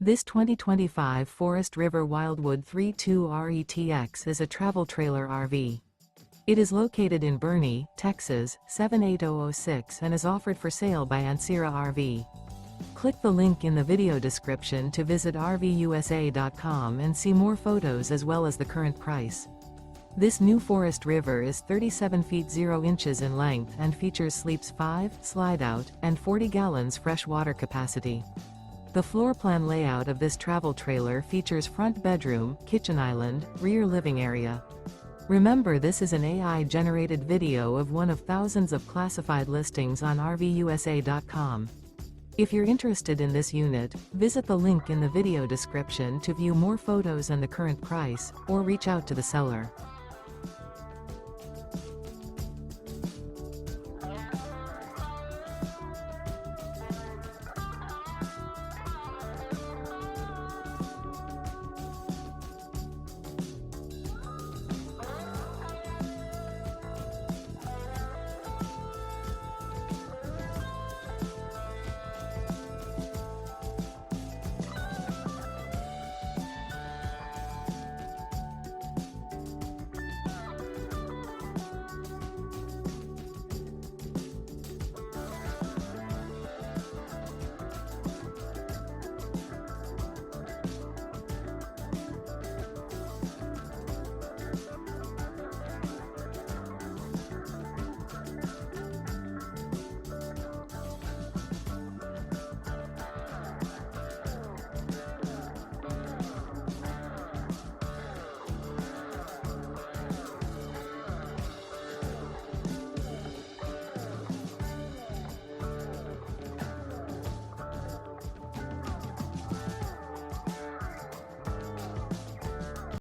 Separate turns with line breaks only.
This 2025 Forest River Wildwood 3.2 RETX is a travel trailer RV. It is located in Boerne, Texas, 78006 and is offered for sale by Ancira RV. Click the link in the video description to visit RVUSA.com and see more photos as well as the current price. This new Forest River is 37 feet 0 inches in length and features sleeps 5, slide-out, and 40 gallons fresh water capacity. The floor plan layout of this travel trailer features front bedroom, kitchen island, rear living area. Remember, this is an AI-generated video of one of thousands of classified listings on RVUSA.com. If you're interested in this unit, visit the link in the video description to view more photos and the current price, or reach out to the seller.